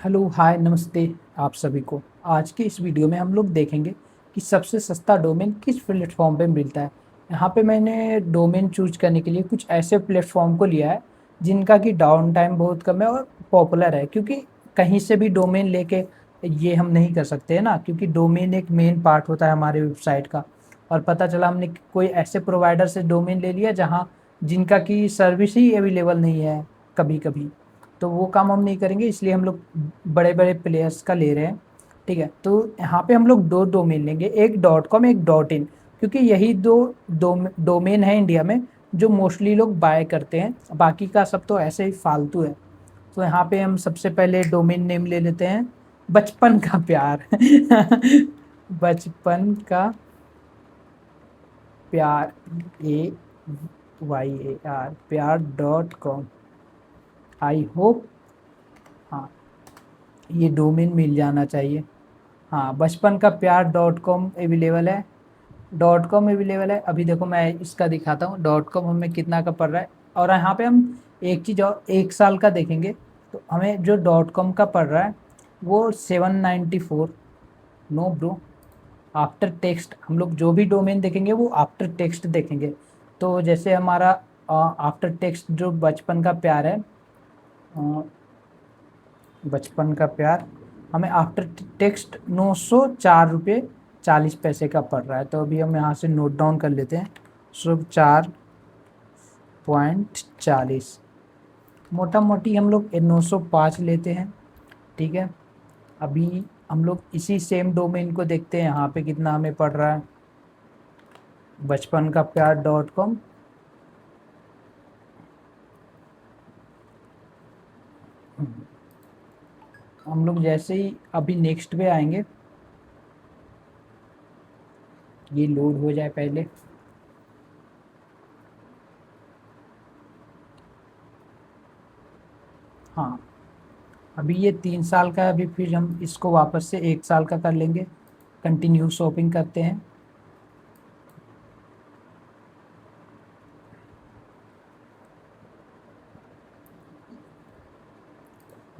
Hello hi नमस्ते आप सभी को। आज के इस वीडियो में हम लोग देखेंगे कि सबसे सस्ता डोमेन किस प्लेटफॉर्म पे मिलता है। यहाँ पे मैंने डोमेन चूज करने के लिए कुछ ऐसे प्लेटफॉर्म को लिया है जिनका कि डाउन टाइम बहुत कम है और पॉपुलर है, क्योंकि कहीं से भी डोमेन लेके ये हम नहीं कर सकते हैं ना, क्योंकि डोमेन एक मेन पार्ट होता है हमारे वेबसाइट का। और पता चला हमने कोई ऐसे प्रोवाइडर से डोमेन ले लिया जहाँ जिनका की सर्विस ही अवेलेबल नहीं है कभी कभी, तो वो काम हम नहीं करेंगे, इसलिए हम लोग बड़े बड़े प्लेयर्स का ले रहे हैं। ठीक है, तो यहाँ पे हम लोग दो डोमेन लेंगे, एक डॉट कॉम एक डॉट इन, क्योंकि यही दो डोमेन है इंडिया में जो मोस्टली लोग बाय करते हैं, बाकी का सब तो ऐसे ही फालतू है। तो यहाँ पे हम सबसे पहले डोमेन नेम ले लेते हैं, बचपन का प्यार बचपन का प्यार, AYAR प्यार.com। आई होप, हाँ, ये डोमेन मिल जाना चाहिए। हाँ, बचपन का प्यार .com अवेलेबल है, .com अवेलेबल है। अभी देखो मैं इसका दिखाता हूँ, .com हमें कितना का पड़ रहा है। और यहाँ पे हम एक चीज़ और, 1 साल का देखेंगे तो हमें जो .com का पड़ रहा है वो 794। नो ब्रो, आफ्टर टेक्स्ट हम लोग जो भी डोमेन देखेंगे वो आफ्टर टेक्स्ट देखेंगे। तो जैसे हमारा आफ्टर टेक्स्ट जो बचपन का प्यार है, बचपन का प्यार, हमें आफ्टर टेक्स्ट 904 रुपये 40 पैसे का पड़ रहा है। तो अभी हम यहाँ से नोट डाउन कर लेते हैं, 904.40, मोटा मोटी हम लोग 905 लेते हैं। ठीक है, अभी हम लोग इसी सेम डोमेन को देखते हैं यहाँ पे कितना हमें पड़ रहा है, बचपन का प्यार .com। हम लोग जैसे ही अभी नेक्स्ट पे आएंगे, ये लोड हो जाए पहले। हाँ, अभी ये 3 साल का है, अभी फिर हम इसको वापस से 1 साल का कर लेंगे। कंटिन्यू शॉपिंग करते हैं।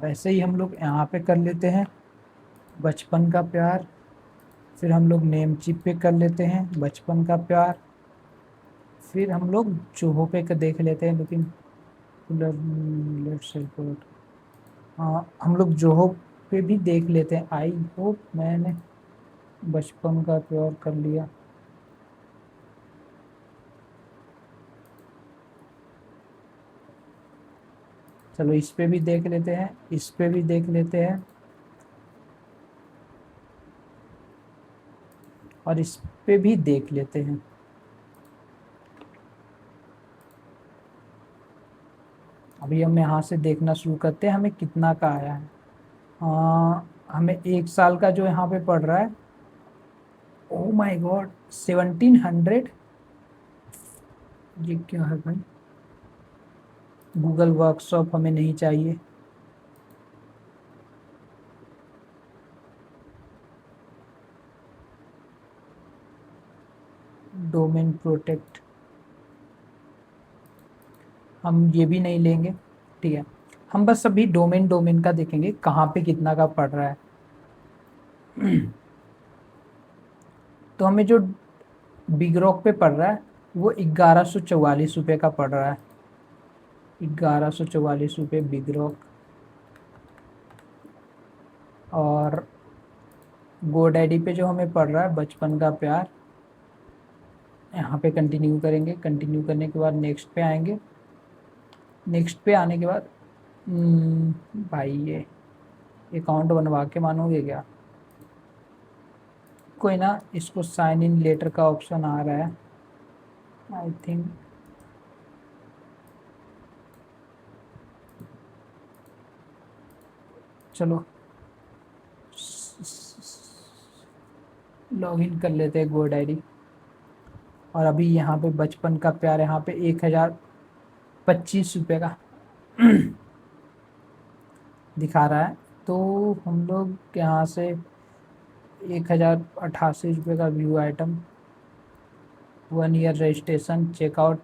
वैसे ही हम लोग यहाँ पे कर लेते हैं बचपन का प्यार, फिर हम लोग नेम चिप पे कर लेते हैं बचपन का प्यार, फिर हम लोग जोहो पे का देख लेते हैं, लेकिन लेट्स रिपोर्ट, हाँ हम लोग जोहो पे भी देख लेते हैं। आई होप मैंने बचपन का प्यार कर लिया। चलो इस पे भी देख लेते हैं, इस पे भी देख लेते हैं, और इस पे भी देख लेते हैं। अभी हम यहाँ से देखना शुरू करते हैं हमें कितना का आया है। हमें 1 साल का जो यहाँ पे पड़ रहा है, ओ माय गॉड, 1700। ये क्या है भाई, गूगल वर्कशॉप हमें नहीं चाहिए। डोमेन प्रोटेक्ट हम ये भी नहीं लेंगे। ठीक है, हम बस अभी डोमेन डोमेन का देखेंगे कहाँ पे कितना का पड़ रहा है। तो हमें जो बिग रॉक पे पड़ रहा है वो 1144 रुपये का पड़ रहा है, 1144 रुपये बिग रॉक। और गोडैडी पे जो हमें पड़ रहा है बचपन का प्यार, यहाँ पे कंटिन्यू करेंगे, कंटिन्यू करने के बाद नेक्स्ट पे आएंगे। नेक्स्ट पे आने के बाद भाई ये अकाउंट बनवा के मानोगे क्या, कोई ना, इसको साइन इन लेटर का ऑप्शन आ रहा है आई थिंक। चलो लॉग इन कर लेते हैं गो डायरी। और अभी यहाँ पे बचपन का प्यार, यहाँ पे 1025 रुपये का दिखा रहा है। तो हम लोग यहाँ से 1088 रुपये का view item, 1 year registration, checkout,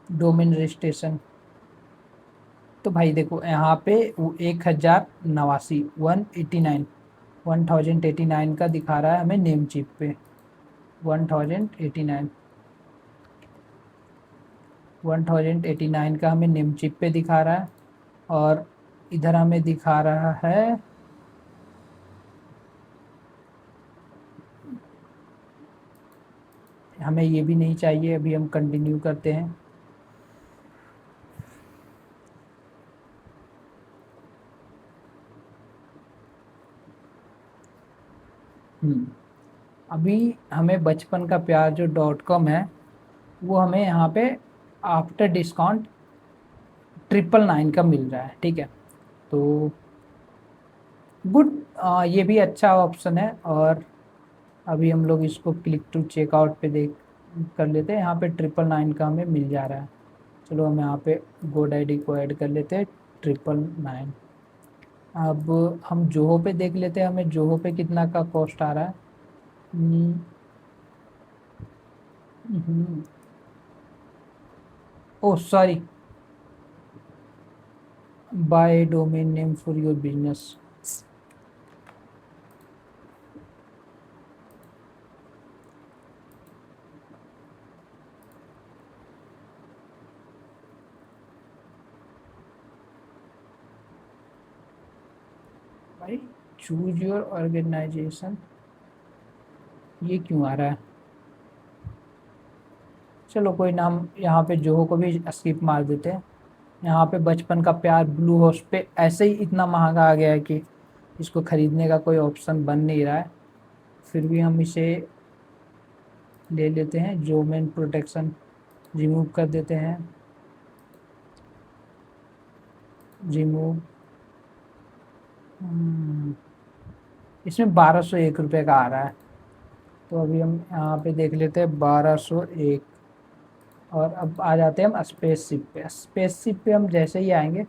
domain registration. तो भाई देखो यहाँ पे 1089 189 1089 का दिखा रहा है हमें नेम चिप पे। 1089 1089 का हमें नेम चिप पे दिखा रहा है। और इधर हमें दिखा रहा है हमें ये भी नहीं चाहिए। अभी हम कंटिन्यू करते हैं। अभी हमें बचपन का प्यार जो .com है वो हमें यहाँ पे आफ्टर डिस्काउंट 999 का मिल रहा है। ठीक है, तो गुड, ये भी अच्छा ऑप्शन है। और अभी हम लोग इसको क्लिक टू चेकआउट पे देख कर लेते हैं। यहाँ पे 999 का हमें मिल जा रहा है। चलो हम यहाँ पे GoDaddy को ऐड कर लेते हैं 999। अब हम जोहो पे देख लेते हैं हमें जोहो पे कितना का कॉस्ट आ रहा है। Hmm, hmm, oh sorry, buy domain name for your business. भाई चूज योर ऑर्गेनाइजेशन, ये क्यों आ रहा है? चलो कोई ना, हम यहाँ पे जोहो को भी स्किप मार देते हैं। यहाँ पे बचपन का प्यार ब्लू होस्ट पे ऐसे ही इतना महंगा आ गया है कि इसको ख़रीदने का कोई ऑप्शन बन नहीं रहा है। फिर भी हम इसे ले लेते हैं। डोमेन प्रोटेक्शन रिमूव कर देते हैं। रिमूव। इसमें 1201 रुपये का आ रहा है। तो अभी हम यहाँ पे देख लेते हैं 1201। और अब आ जाते हैं हम स्पेसशिप पे। स्पेसशिप पे हम जैसे ही आएंगे,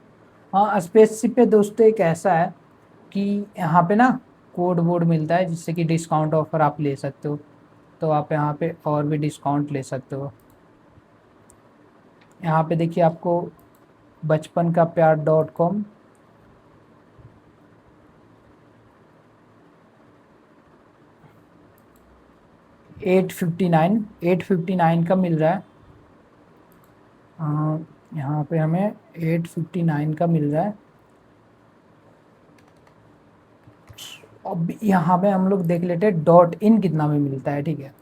हाँ स्पेसशिप पे दोस्तों एक ऐसा है कि यहाँ पे ना कोड वोड मिलता है जिससे कि डिस्काउंट ऑफर आप ले सकते हो। तो आप यहाँ पे और भी डिस्काउंट ले सकते हो। यहाँ पे देखिए आपको बचपन का प्यार .com 859 का मिल रहा है। यहाँ पे हमें 859 का मिल रहा है। अब यहाँ पे हम लोग देख लेते हैं .in कितना में मिलता है। ठीक है,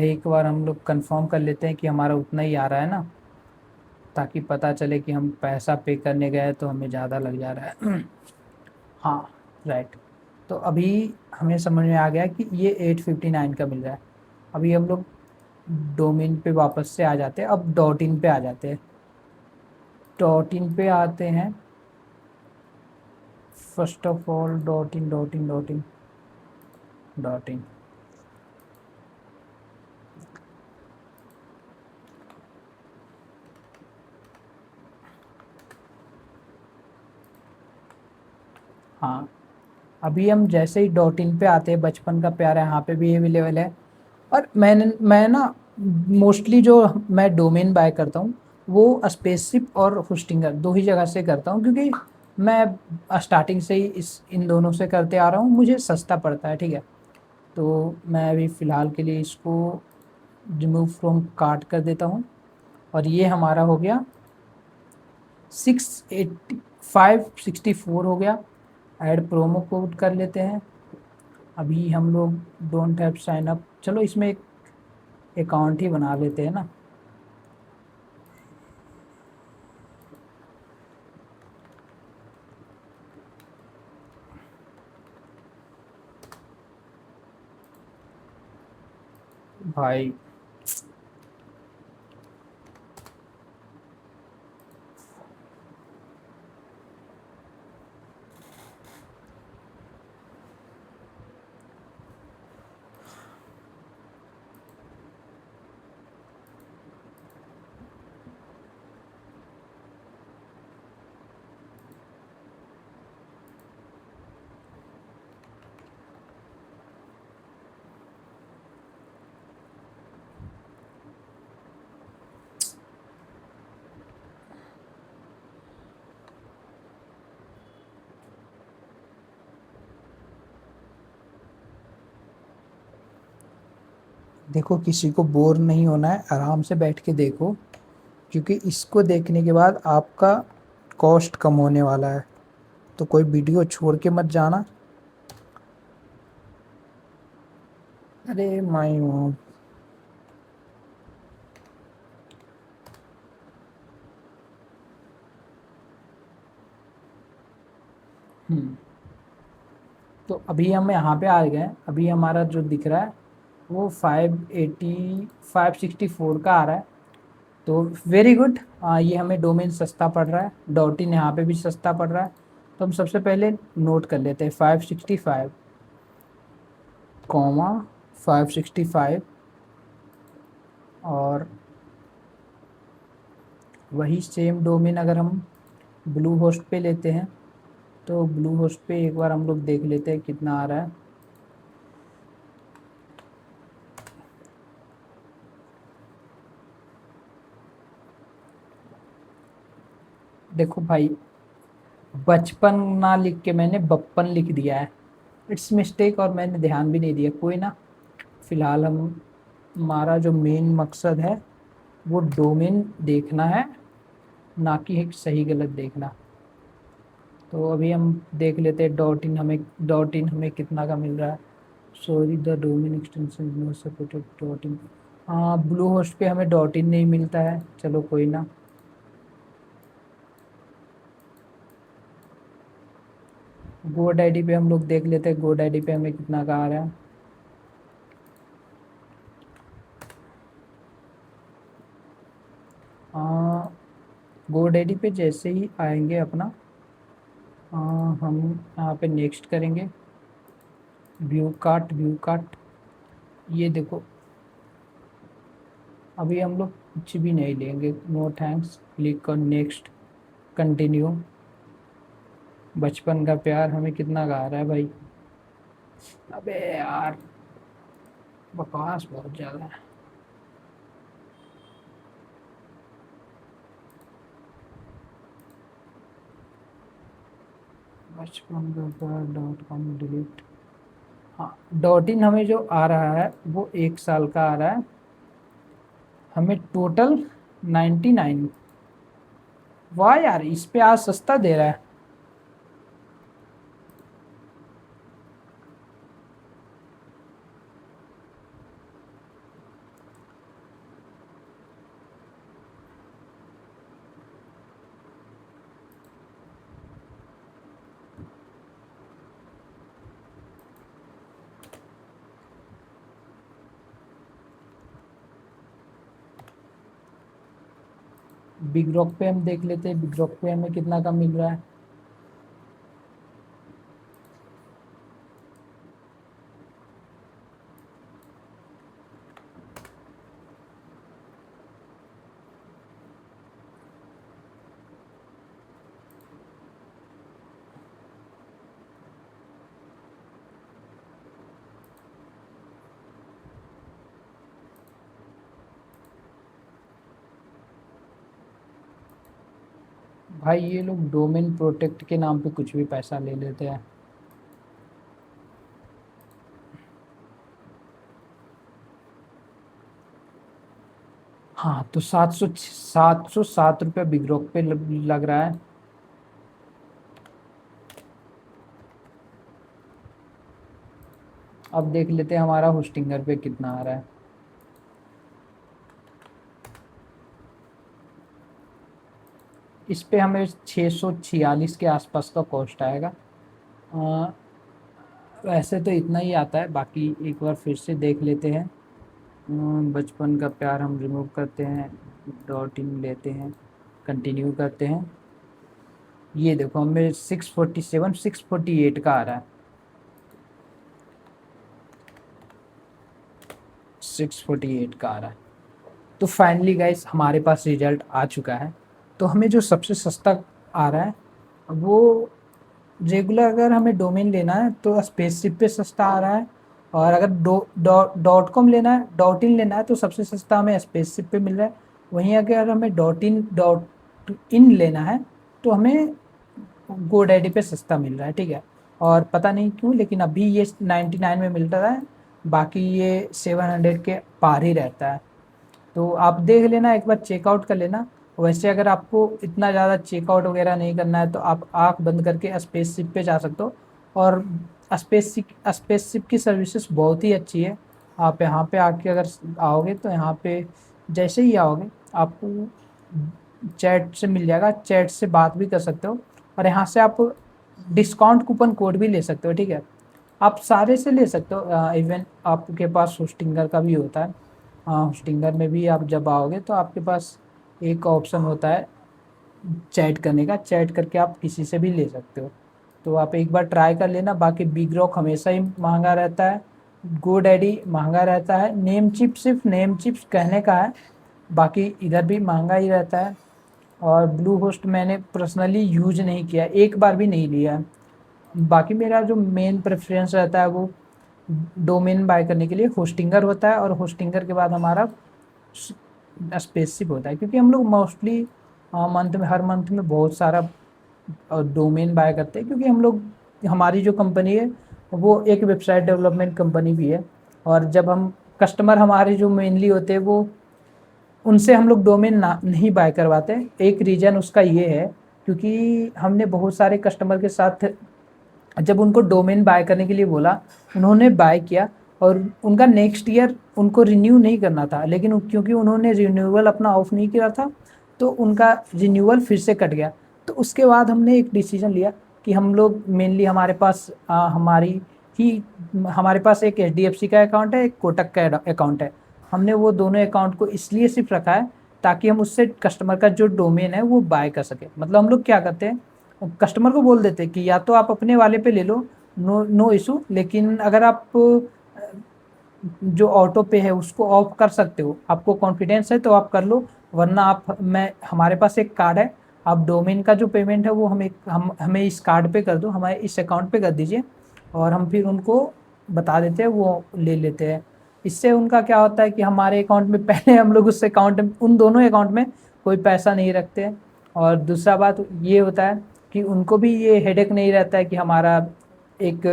एक बार हम लोग कंफर्म कर लेते हैं कि हमारा उतना ही आ रहा है ना, ताकि पता चले कि हम पैसा पे करने गए तो हमें ज़्यादा लग जा रहा है। हाँ राइट। तो अभी हमें समझ में आ गया कि ये 859 का मिल रहा है। अभी हम लोग डोमेन पे वापस से आ जाते हैं। अब .in पे आ जाते हैं। .in पे आते हैं। फर्स्ट ऑफ ऑल .in हाँ, अभी हम जैसे ही .in पे आते हैं बचपन का प्यार है यहाँ पे भी अवेलेबल है। और मैं ना मोस्टली जो मैं डोमेन बाय करता हूँ वो स्पेसशिप और होस्टिंगर दो ही जगह से करता हूँ, क्योंकि मैं स्टार्टिंग से ही इन दोनों से करते आ रहा हूँ, मुझे सस्ता पड़ता है। ठीक है, तो मैं अभी फ़िलहाल के लिए इसको रिमूव फ्रॉम कार्ट कर देता हूँ। और ये हमारा हो गया 564 हो गया। ऐड प्रोमो कोड कर लेते हैं। अभी हम लोग डोंट हैव साइन अप, चलो इसमें एक अकाउंट ही बना लेते हैं ना। भाई देखो, किसी को बोर नहीं होना है, आराम से बैठ के देखो, क्योंकि इसको देखने के बाद आपका कॉस्ट कम होने वाला है। तो कोई वीडियो छोड़ के मत जाना। अरे माई हूँ। हम्म तो अभी हम यहाँ पे आ गए हैं। अभी हमारा जो दिख रहा है वो 564 का आ रहा है। तो वेरी गुड। ये हमें डोमेन सस्ता पड़ रहा है, डॉट इन यहाँ पे भी सस्ता पड़ रहा है। तो हम सबसे पहले नोट कर लेते हैं 565 कॉमा 565, और वही सेम डोमेन अगर हम ब्लू होस्ट पे लेते हैं, तो ब्लू होस्ट पे एक बार हम लोग देख लेते हैं कितना आ रहा है। देखो भाई, बचपन ना लिख के मैंने बप्पन लिख दिया है। इट्स मिस्टेक, और मैंने ध्यान भी नहीं दिया। कोई ना, फिलहाल हम हमारा जो मेन मकसद है वो डोमेन देखना है, ना कि एक सही गलत देखना। तो अभी हम देख लेते हैं डॉट इन हमें कितना का मिल रहा है। Sorry, the domain extension no supported dot in. हाँ, ब्लू होस्ट पे हमें डॉट इन नहीं मिलता है, चलो कोई ना। गोड आईडी पे हम लोग देख लेते हैं, गोड आईडी पे हमें कितना का आ रहा है। गोड आईडी पे जैसे ही आएंगे अपना, हम यहाँ पे नेक्स्ट करेंगे। व्यू कार्ट, ये देखो। अभी हम लोग कुछ भी नहीं लेंगे, no thanks. Click on next, continue. बचपन का प्यार हमें कितना गा रहा है भाई। अबे यार, बकवास बहुत ज़्यादा है। बचपन का प्यार .com डिलीट। हाँ, डॉट इन हमें जो आ रहा है वो 1 साल का आ रहा है। हमें टोटल 99। वाह यार, इस पे आज सस्ता दे रहा है। बिग रॉक पे हम देख लेते हैं, बिग रॉक पे हमें कितना का मिल रहा है। भाई, ये लोग डोमेन प्रोटेक्ट के नाम पे कुछ भी पैसा ले लेते हैं। हाँ, तो 707 रुपये बिग रॉक पे लग रहा है। अब देख लेते हैं हमारा होस्टिंगर पे कितना आ रहा है। इस पे हमें 646 के आसपास का कॉस्ट आएगा। अ, वैसे तो इतना ही आता है, बाकी एक बार फिर से देख लेते हैं। बचपन का प्यार हम रिमूव करते हैं, डॉट इन लेते हैं, कंटिन्यू करते हैं। ये देखो, हमें 648 का आ रहा है। 648 का आ रहा है। तो फाइनली गाइस, हमारे पास रिजल्ट आ चुका है। तो हमें जो सबसे सस्ता आ रहा है वो, रेगुलर अगर हमें डोमेन लेना है तो स्पेसशिप पे सस्ता आ रहा है। और अगर डॉट कॉम लेना है, डॉट इन लेना है, तो सबसे सस्ता हमें स्पेसशिप पे मिल रहा है। वहीं अगर हमें डॉट इन लेना है तो हमें गोडैडी पे सस्ता मिल रहा है, ठीक है। और पता नहीं क्यों, लेकिन अभी ये 99 में मिल रहा है। बाकी ये 700 के पार ही रहता है। तो आप देख लेना, एक बार चेकआउट कर लेना। वैसे अगर आपको इतना ज़्यादा चेकआउट वगैरह नहीं करना है तो आप आँख बंद करके स्पेसशिप पे जा सकते हो। और स्पेसशिप की सर्विसेज बहुत ही अच्छी है। आप यहाँ पे आके अगर आओगे तो यहाँ पे जैसे ही आओगे आपको चैट से मिल जाएगा, चैट से बात भी कर सकते हो। और यहाँ से आप डिस्काउंट कूपन कोड भी ले सकते हो, ठीक है। आप सारे से ले सकते हो, इवन आपके पास होस्टिंगर का भी होता है। हाँ, होस्टिंगर में भी आप जब आओगे तो आपके पास एक ऑप्शन होता है चैट करने का, चैट करके आप किसी से भी ले सकते हो। तो आप एक बार ट्राई कर लेना। बाकी बिग रॉक हमेशा ही महंगा रहता है, गोडैडी महंगा रहता है, नेम चिप सिर्फ नेम चिप्स कहने का है, बाकी इधर भी महंगा ही रहता है। और ब्लू होस्ट मैंने पर्सनली यूज नहीं किया, एक बार भी नहीं लिया है। बाकी मेरा जो मेन प्रेफरेंस रहता है वो डोमेन बाय करने के लिए होस्टिंगर होता है, और होस्टिंगर के बाद हमारा स्पेसशिप होता है, क्योंकि हम लोग मोस्टली मंथ में, हर मंथ में बहुत सारा डोमेन बाय करते हैं, क्योंकि हम लोग, हमारी जो कंपनी है वो एक वेबसाइट डेवलपमेंट कंपनी भी है। और जब हम कस्टमर हमारे जो मेनली होते हैं वो, उनसे हम लोग डोमेन ना नहीं बाय करवाते। एक रीज़न उसका ये है क्योंकि हमने बहुत सारे कस्टमर के साथ जब उनको डोमेन बाय करने के लिए बोला, उन्होंने बाय किया और उनका नेक्स्ट ईयर उनको रिन्यू नहीं करना था, लेकिन क्योंकि उन्होंने रिन्यूअल अपना ऑफ नहीं किया था तो उनका रिन्यूअल फिर से कट गया। तो उसके बाद हमने एक डिसीजन लिया कि हम लोग मेनली हमारे पास ही हमारे पास एक एचडीएफसी का अकाउंट है, एक कोटक का अकाउंट है। हमने वो दोनों अकाउंट को इसलिए सिर्फ रखा है ताकि हम उससे कस्टमर का जो डोमेन है वो बाय कर सके। मतलब हम लोग क्या करते हैं, कस्टमर को बोल देते हैं कि या तो आप अपने वाले पे ले लो, नो इशू, लेकिन अगर आप जो ऑटो पे है उसको ऑफ कर सकते हो, आपको कॉन्फिडेंस है तो आप कर लो, वरना आप, मैं, हमारे पास एक कार्ड है, आप डोमेन का जो पेमेंट है वो हमें इस कार्ड पे कर दो, हमारे इस अकाउंट पे कर दीजिए, और हम फिर उनको बता देते हैं, वो ले लेते हैं। इससे उनका क्या होता है कि हमारे अकाउंट में पहले हम लोग उस अकाउंट में, उन दोनों अकाउंट में कोई पैसा नहीं रखते। और दूसरा बात ये होता है कि उनको भी ये हेडेक नहीं रहता है कि हमारा एक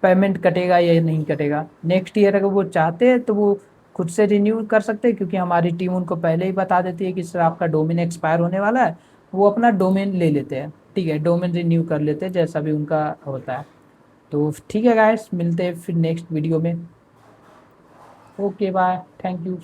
पेमेंट कटेगा या नहीं कटेगा। नेक्स्ट ईयर अगर वो चाहते हैं तो वो खुद से रिन्यू कर सकते हैं, क्योंकि हमारी टीम उनको पहले ही बता देती है कि सर आपका डोमेन एक्सपायर होने वाला है, वो अपना डोमेन ले लेते हैं, ठीक है, डोमेन रिन्यू कर लेते हैं जैसा भी उनका होता है। तो ठीक है गाइस, मिलते हैं फिर नेक्स्ट वीडियो में। Okay bye, thank you.